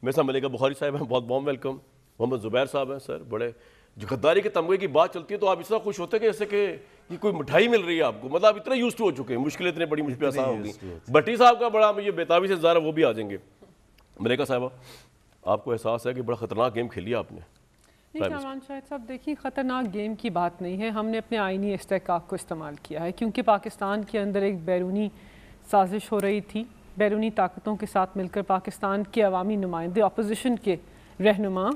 میرے ساتھ ملکہ بخاری صاحب ہیں, بہت بہت ویلکم. محمد زبیر صاحب ہیں سر, بڑے جو غداری کے تمغے کی بات چلتی ہے تو آپ اتنا خوش ہوتے ہیں کہ جیسے کہ یہ کوئی مٹھائی مل رہی ہے آپ کو, مطلب آپ اتنا یوز ٹو ہو چکے ہیں, مشکلیں اتنے بڑی مجھ پہ آسان ہوگی. بٹی صاحب کا بڑا مجھے بےتابی سے انتظار ہے, وہ بھی آ جائیں گے. ملیکہ صاحبہ, آپ کو احساس ہے کہ بڑا خطرناک گیم کھیلی آپ نے؟ نہیں کامران شاہد صاحب, دیکھیے خطرناک گیم کی بات نہیں ہے, ہم نے اپنے آئینی استحقاق کو استعمال کیا ہے کیونکہ پاکستان کے اندر ایک بیرونی سازش ہو رہی تھی. بیرونی طاقتوں کے ساتھ مل کر پاکستان کے عوامی نمائندے, اپوزیشن کے رہنما,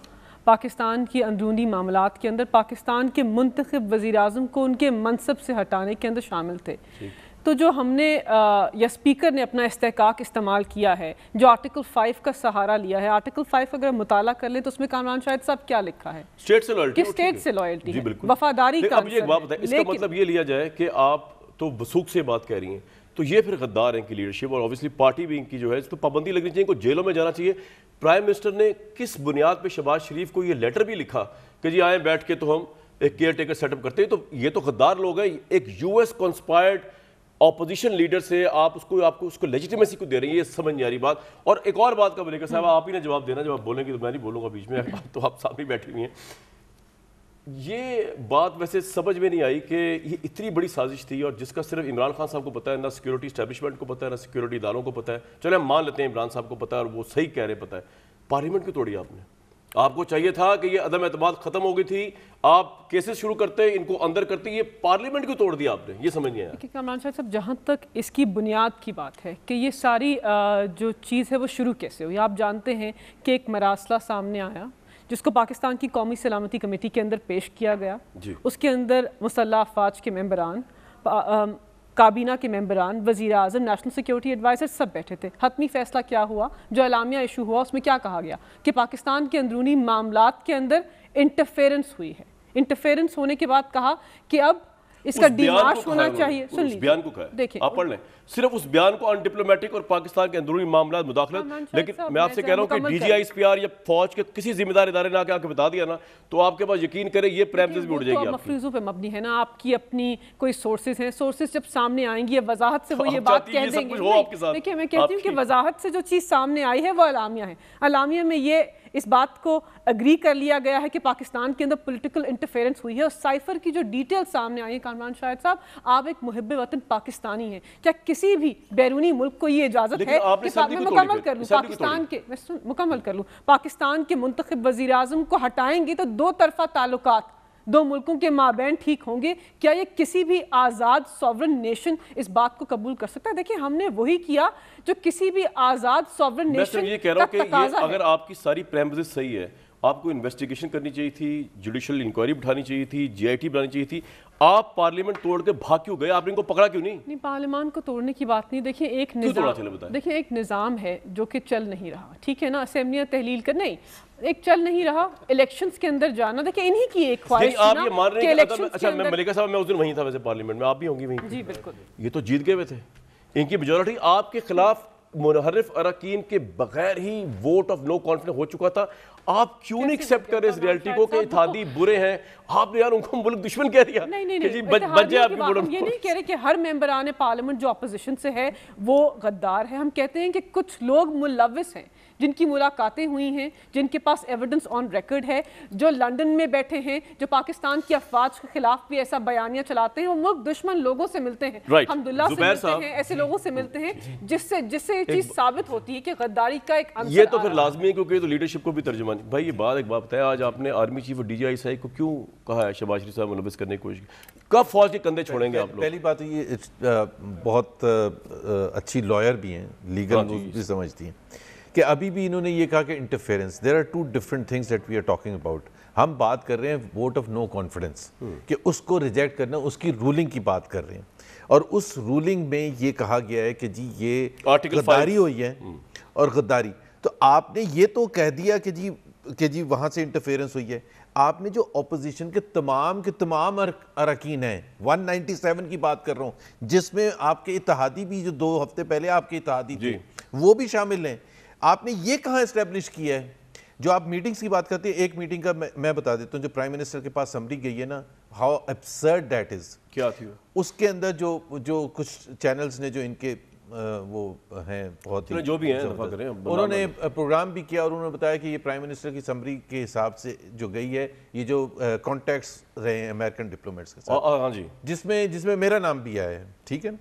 پاکستان کی اندرونی معاملات کے اندر پاکستان کے منتخب وزیر اعظم کو ان کے منصب سے ہٹانے کے اندر شامل تھے. تو جو ہم نے یا اسپیکر نے اپنا استحقاق استعمال کیا ہے, جو آرٹیکل 5 کا سہارا لیا ہے, آرٹیکل 5 اگر مطالعہ کر لیں تو اس میں کامران شاہد صاحب کیا لکھا ہے؟ اسٹیٹ سے لائلٹی, کہ اسٹیٹ سے لائلٹی ہے, وفاداری کا. اب یہ ایک بات بتائیں, اس کا مطلب یہ لیا جائے کہ آپ تو وثوق سے بات کہہ رہی ہیں, تو یہ پھر غدار ہیں ان کی لیڈرشپ, اور اوبیسلی پارٹی بھی ان کی جو ہے اس پہ پابندی لگنی چاہیے, ان کو جیلوں میں جانا چاہیے. پرائم منسٹر نے کس بنیاد پہ شہباز شریف کو یہ لیٹر بھی لکھا کہ جی آئیں بیٹھ کے تو ہم ایک کیئر ٹیکر سیٹ اپ کرتے ہیں؟ تو یہ تو غدار لوگ ہیں. ایک یو ایس کانسپائرڈ اپوزیشن لیڈر سے آپ کو اس کو لیجیٹیمیسی کو دے رہی ہیں, یہ سمجھ نہیں آ رہی بات. اور ایک اور بات کا ملیکہ صاحب آپ ہی نے جواب دینا, جب آپ بولیں گے تو میں نہیں بولوں گا بیچ میں, تو آپ سامنے بیٹھی ہوئی ہیں. یہ بات ویسے سمجھ میں نہیں آئی کہ یہ اتنی بڑی سازش تھی, اور جس کا صرف عمران خان صاحب کو پتہ ہے, نہ سیکورٹی اسٹیبلشمنٹ کو پتہ ہے, نہ سیکورٹی اداروں کو پتہ ہے. چلے ہم مان لیتے ہیں عمران صاحب کو پتہ ہے اور وہ صحیح کہہ رہے پتہ ہے. پارلیمنٹ کیوں توڑی آپ نے؟ آپ کو چاہیے تھا کہ یہ عدم اعتماد ختم ہو گئی تھی, آپ کیسز شروع کرتے, ان کو اندر کرتے, یہ پارلیمنٹ کیوں توڑ دیا آپ نے؟ یہ سمجھ نہیں آیا. کامران شاہد صاحب, جہاں تک اس کی بنیاد کی بات ہے کہ یہ ساری جو چیز ہے وہ شروع کیسے ہوئی, آپ جانتے ہیں کہ ایک مراسلہ سامنے آیا جس کو پاکستان کی قومی سلامتی کمیٹی کے اندر پیش کیا گیا. اس کے اندر مسلح افواج کے ممبران, کابینہ کے ممبران, وزیر اعظم, نیشنل سیکیورٹی ایڈوائزر سب بیٹھے تھے. حتمی فیصلہ کیا ہوا, جو اعلامیہ ایشو ہوا, اس میں کیا کہا گیا کہ پاکستان کے اندرونی معاملات کے اندر انٹرفیرنس ہوئی ہے. انٹرفیرنس ہونے کے بعد کہا کہ اب اس کا ڈیمارش ہونا چاہیے. سن لیجیے, بیان کو کہا ہے, آپ پڑھ لیں, صرف اس بیان کو ان ڈپلومیٹک اور پاکستان کے اندرونی معاملات مداخلت. لیکن میں آپ سے کہہ رہا ہوں کہ D G I S P R یا فوج کے کسی ذمہ دار ادارے نے آ کے بتا دیا نا, تو آپ کے پاس یقین کریں یہ پریمسز بھی اڑ جائے گی. مفروضوں پہ مبنی ہے نا, آپ کی اپنی کوئی سورسز ہیں, سورسز جب سامنے آئیں گی وضاحت سے وہ یہ بات کہہ دیں گے. دیکھیے میں کہتی ہوں کہ وضاحت سے جو چیز سامنے آئی ہے وہ اعلامیہ ہے. اعلامیہ میں یہ اس بات کو اگری کر لیا گیا ہے کہ پاکستان کے اندر پولیٹیکل انٹرفیرنس ہوئی ہے, اور سائفر کی جو ڈیٹیل سامنے آئی ہے کامران شاہد صاحب, آپ ایک محب وطن پاکستانی ہیں, کیا کسی بھی بیرونی ملک کو یہ اجازت ہے کہ میں مکمل کر لوں پاکستان کے منتخب وزیر اعظم کو ہٹائیں گے تو دو طرفہ تعلقات دو ملکوں کے مابین ٹھیک ہوں گے؟ کیا یہ کسی بھی آزاد سوورن نیشن اس بات کو قبول کر سکتا ہے؟ دیکھیں ہم نے وہی کیا جو کسی بھی آزاد سوورن نیشن یہ کہہ رہا ہوں کہ اگر آپ کی ساری پریمزز صحیح ہے, آپ کو انویسٹیگیشن کرنی چاہیے تھی, جوڈیشل انکوائری بٹھانی چاہیے تھی, جی آئی ٹی بنانی چاہیے تھی, آپ پارلیمنٹ توڑ کے بھاگ کیوں گئے؟ آپ نے ان کو پکڑا کیوں نہیں؟ نہیں, پارلیمان کو توڑنے کی بات نہیں. دیکھیں ایک نظام ہے جو کہ چل نہیں رہا, ٹھیک ہے نا, اسمبلیاں تحلیل کر نہیں, ایک چل نہیں رہا, الیکشنز کے اندر جانا. دیکھیں انہی کی ایک خواہش آپ یہ مان رہے ہیں کہ اچھا میں ملیکہ صاحب میں اس دن وہیں تھا ویسے پارلیمنٹ میں, آپ بھی ہوں گی وہیں. جی بالکل, یہ تو جیت گئے ہوئے تھے, ان کی میجورٹی آپ کے خلاف منحرف اراکین کے بغیر ہی ووٹ آف نو کانفیڈنس ہو چکا تھا. آپ کیوں نہیں ایکسیپٹ کر رہے اس ریالٹی کو کہ اتحادی برے ہیں؟ آپ نے یار ان کو ملک دشمن کہہ دیا. نہیں, یہ نہیں کہہ رہے کہ ہر ممبران پارلیمنٹ جو اپوزیشن سے ہے وہ غدار ہے. ہم کہتے ہیں کہ کچھ لوگ ملوث ہیں, جن کی ملاقاتیں ہوئی ہیں, جن کے پاس ایویڈنس آن ریکارڈ ہے, جو لنڈن میں بیٹھے ہیں, جو پاکستان کی افواج کے خلاف بھی ایسا بیانیہ چلاتے ہیں, وہ ملک دشمن لوگوں سے ملتے ہیں, حمداللہ سے ملتے ہیں, ایسے لوگوں سے ملتے ہیں جس سے یہ چیز ثابت ہوتی ہے کہ غداری کا ایک عنصر. یہ تو پھر لازمی ہے کیونکہ یہ تو لیڈرشپ کو بھی ترجمانی. بھائی ایک بات بتایا, آج آپ نے آرمی چیف اور ڈی جی آئی صاحب کو کیوں کہا ہے شہباز شریف صاحب ملوث کرنے کی کوشش کی؟ کب فوج کے کندھے چھوڑیں گے آپ لوگ؟ پہلی بات یہ بہت اچھی لائر بھی ہیں, لیگل بھی سمجھتی ہیں کہ ابھی بھی انہوں نے یہ کہا کہ interference, there are two different things that we are talking about. ہم بات کر رہے ہیں ووٹ آف نو کانفیڈنس, کہ اس کو ریجیکٹ کرنا, اس کی رولنگ کی بات کر رہے ہیں, اور اس رولنگ میں یہ کہا گیا ہے کہ جی یہ غداری ہوئی ہے اور غداری. تو آپ نے یہ تو کہہ دیا کہ جی وہاں سے انٹرفیرنس ہوئی ہے. آپ نے جو اپوزیشن کے تمام اراکین ہیں, 197 کی بات کر رہا ہوں, جس میں آپ کے اتحادی بھی جو 2 ہفتے پہلے آپ کے اتحادی تھے وہ بھی شامل ہیں, آپ نے یہ کہاں اسٹیبلش کیا ہے؟ جو آپ میٹنگز کی بات کرتے ہیں, ایک میٹنگ کا میں بتا دیتا ہوں, جو پرائم منسٹر کے پاس سمری گئی ہے نا, ہاؤ ابسرڈ دیٹ از. کیا تھی اس کے اندر جو کچھ چینلز نے جو ان کے وہ ہیں بہت ہی جو بھی ہیں دفاع کریں. انہوں نے پروگرام بھی کیا اور انہوں نے بتایا کہ یہ پرائم منسٹر کی سمری کے حساب سے جو گئی ہے یہ جو کانٹیکٹس رہے ہیں امریکن ڈپلومیٹس کے ساتھ, ہاں جی, جس میں میرا نام بھی آیا ہے, ٹھیک ہے.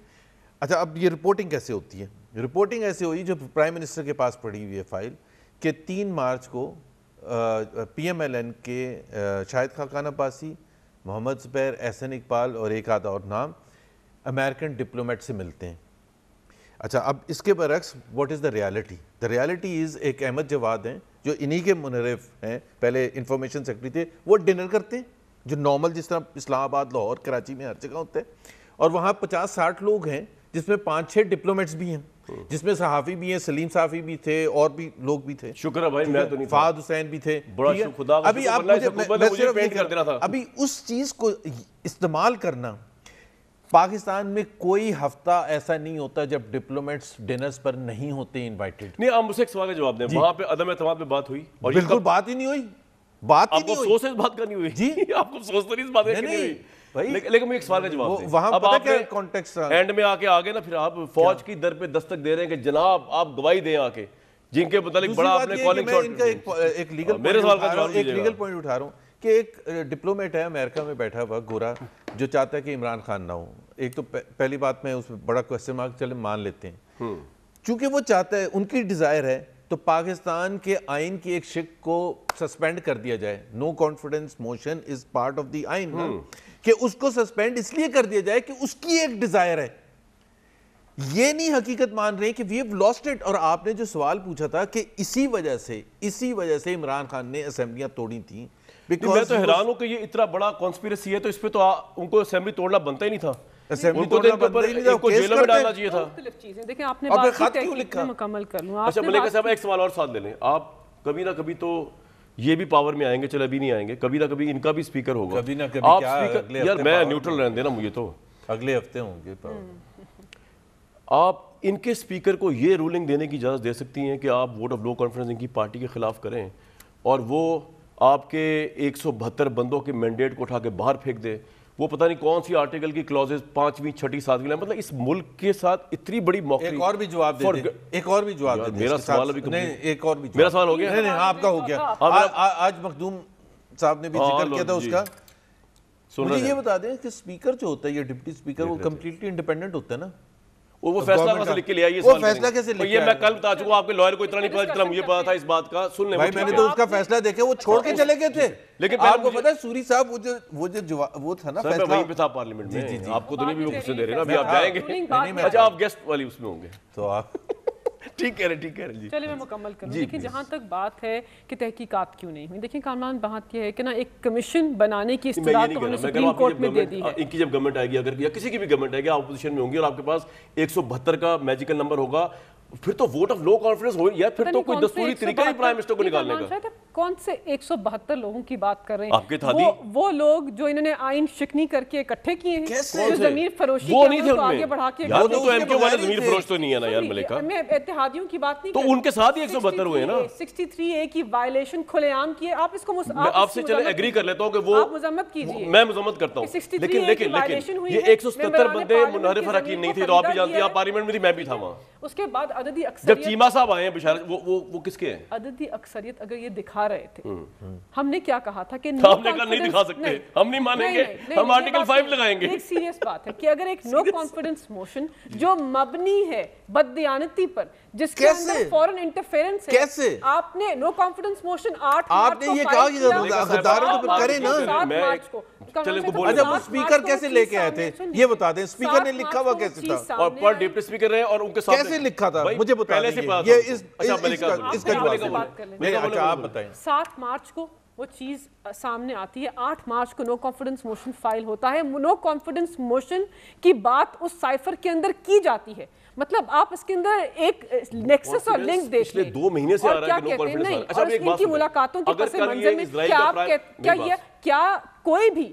اچھا اب یہ رپورٹنگ کیسے ہوتی ہے؟ رپورٹنگ ایسے ہوئی جو پرائم منسٹر کے پاس پڑی ہوئی ہے فائل کہ 3 مارچ کو پی ایم ایل این کے شاہد خاقان عباسی, محمد زبیر, احسن اقبال اور ایک آدھا اور نام امریکن ڈپلومیٹ سے ملتے ہیں. اچھا اب اس کے برعکس what is the reality? The reality is ایک احمد جواد ہیں جو انہی کے منرف ہیں, پہلے انفارمیشن سیکرٹری تھے, وہ ڈنر کرتے ہیں جو نارمل جس طرح اسلام آباد, لاہور, کراچی میں ہر جگہ ہوتا ہے, اور وہاں 50-60 لوگ ہیں جس میں 5-6 ڈپلومیٹس بھی ہیں, جس میں صحافی بھی ہیں, سلیم صحافی بھی تھے اور بھی لوگ بھی تھے. شکر ہے بھائی, میں تو نہیں تھا. فہد حسین بھی تھے. بڑا خدا کا ابھی آپ ابھی اس چیز کو استعمال کرنا, پاکستان میں کوئی ہفتہ ایسا نہیں ہوتا جب ڈپلومیٹس ڈنرز پر نہیں ہوتے انوائٹڈ. نہیں, آپ مجھ سے ایک سوال کا جواب دیں. وہاں پہ عدم اعتماد پہ بات ہوئی؟ اور بالکل بات ہی نہیں ہوئی, بات ہی نہیں ہوئی. آپ کو افسوس ہے اس بات کا نہیں ہوئی؟ جی, آپ کو افسوس تو نہیں اس بات کا نہیں ہوئی. لیکن میں ایک سوال کا جواب دیں. وہاں پتہ کیا کانٹیکسٹ اینڈ میں آ کے آگے نا پھر آپ فوج کی در پہ دستک دے رہے ہیں کہ جناب آپ گواہی دیں آ کے, جن کے متعلق بڑا آپ نے کالنگ شاٹ. ایک لیگل پوائنٹ اٹھا رہا ہوں کہ ایک ڈپلومیٹ ہے امریکہ میں بیٹھا ہوا گورا جو چاہتا ہے کہ عمران خان نہ ہو. ایک تو پہلی بات میں اس میں بڑا کوسچن مارک چلے مان لیتے ہیں, چونکہ وہ چاہتا ہے, ان کی ڈیزائر ہے تو پاکستان کے آئین کی ایک شق کو سسپینڈ کر دیا جائے. No confidence motion is part of the آئین, کہ اس کو سسپینڈ اس لیے کر دیا جائے کہ اس کی ایک ڈیزائر ہے. یہ نہیں حقیقت مان رہے کہ وی ہیو لاسٹ اٹ. اور آپ نے جو سوال پوچھا تھا کہ اسی وجہ سے عمران خان نے اسمبلیاں توڑی تھیں. میں تو حیران ہوں کہ یہ اتنا بڑا کانسپیریسی ہے, تو اس پہ تو ان کو اسمبلی توڑنا بنتا ہی نہیں تھا. ان کو جیلوں میں ڈالنا چاہیے تھا. دیکھیں آپ نے بات کی, مکمل کر لوں. اچھا ملیکہ صاحب ایک سوال اور ساتھ لے لیں. آپ کبھی نہ کبھی تو یہ بھی پاور میں آئیں گے, چل ابھی نہیں آئیں گے, کبھی نہ کبھی ان کا بھی اسپیکر ہوگا. کبھی نہ کبھی یار میں نیوٹرل رہنے دینا مجھے, تو اگلے ہفتے ہوں گے. آپ ان کے اسپیکر کو یہ رولنگ دینے کی اجازت دے سکتی ہیں کہ آپ ووٹ آف نو کانفیڈنس ان کی پارٹی کے خلاف کریں اور وہ آپ کے 172 بندوں کے مینڈیٹ کو اٹھا کے باہر پھینک دے. وہ پتہ نہیں کون سی آرٹیکل کی کلوزز 5ویں 6ٹی 7ویں, مطلب اس ملک کے ساتھ اتنی بڑی موقع. ایک اور بھی جواب دے دیں, ایک اور بھی جواب دے دیں. میرا سوال ابھی ایک اور بھی, میرا سوال ہو گیا. نہیں آپ کا ہو گیا. آج مخدوم صاحب نے بھی ذکر کیا تھا اس کا. مجھے یہ بتا دیں کہ اسپیکر جو ہوتا ہے, یہ ڈپٹی اسپیکر, وہ کمپلیٹلی انڈیپینڈنٹ ہوتا ہے نا. وہ فیصلہ کیسے لکھ کے لیا, یہ فیصلہ کیسے لکھ کے, یہ میں کل بتا چکا ہوں آپ کے لائر کو اتنا نہیں پتا جتنا مجھے پتا تھا اس بات کا. سن لیں بھائی, میں نے تو اس کا فیصلہ دیکھا, وہ چھوڑ کے چلے گئے تھے. لیکن آپ کو پتا ہے سوری صاحب وہ تھا نا فیصلہ, وہیں پہ تھا پارلیمنٹ میں. آپ کو تو نہیں بھی وہ کچھ دے رہے نا, ابھی آپ جائیں گے. اچھا آپ گیسٹ والی اس میں ہوں گے تو آپ ٹھیک کہہ رہے جی. چلیے میں مکمل کروں. دیکھیں جہاں تک بات ہے کہ تحقیقات کیوں نہیں ہوئی, دیکھیں کامران بات یہ ہے کہ نا ایک کمیشن بنانے کی استدعا تو انہوں نے سپریم کورٹ میں دے دی ہے. ان کی جب گورنمنٹ آئے گی, اگر یا کسی کی بھی گورنمنٹ آئے گی, آپ اپوزیشن میں ہوں گی اور آپ کے پاس 172 کا میجیکل نمبر ہوگا, پھر تو ووٹ آف نو کانفیڈنس ہو, یا پھر تو کوئی دستوری طریقہ ہے پرائم منسٹر کو نکالنے کا. کون سے 172 لوگوں کی بات کر رہے ہیں؟ آپ کے اتحادی وہ لوگ جو انہوں نے آئین شکنی کر کے اکٹھے کیے ہیں, جو ضمیر فروشی وہ نہیں تھے کو آگے بڑھا کے. یار وہ تو ایم کیو والے ضمیر فروش تو نہیں ہے نا یار ملیکہ. میں اتحادیوں کی بات نہیں تو ان کے ساتھ ہی 172 ہوئے نا. 63A کی وائلیشن کھلے عام کی ہے. آپ اس کو آپ سے چلے ایگری کر لیتا ہوں کہ وہ مذمت کیجئے, میں مذمت کرتا ہوں, لیکن یہ 177 بندے منحرف حرکین نہیں تھے, تو آپ بھی جانتی ہیں, آپ پارلیمنٹ میں تھی, میں بھی تھا وہاں. اس کے بعد عددی جب اکثریت, چیمہ صاحب آئے ہیں بشارت, وہ کس کے ہیں؟ عددی اکثریت اگر یہ دکھا رہے تھے, ہم نے کیا کہا تھا کہ ہم نے کہا نہیں دکھا سکتے, ہم نہیں مانیں گے, ہم آرٹیکل 5 لگائیں گے. ایک سیریس بات ہے کہ اگر ایک نو کانفیڈنس موشن جو مبنی ہے بددیانتی پر, جس کے اندر فورن انٹرفیرنس ہے, کیسے آپ نے نو کانفیڈنس موشن 8 آپ نے یہ کہا کہ غداروں کو کریں نا. اچھا وہ اسپیکر کیسے لے کے آئے تھے یہ بتا دیں, اسپیکر نے لکھا ہوا کیسے تھا, اور پر ڈپٹی اسپیکر رہے اور ان کے ساتھ کیسے لکھا تھا مجھے بتا دیں. یہ اس کا جواب. اچھا آپ بتائیں. 7 مارچ کو وہ چیز سامنے آتی ہے, 8 مارچ کو نو کانفیڈنس موشن فائل ہوتا ہے. نو کانفیڈنس موشن کی بات اس سائفر کے اندر کی جاتی ہے, مطلب آپ اس کے اندر ایک نیکسس اور لنک دیکھ لیں. 2 مہینے سے آ رہا ہے کہ نو کانفیڈنس. اچھا ایک بات, ان کی ملاقاتوں کے پس منظر میں کیا کوئی بھی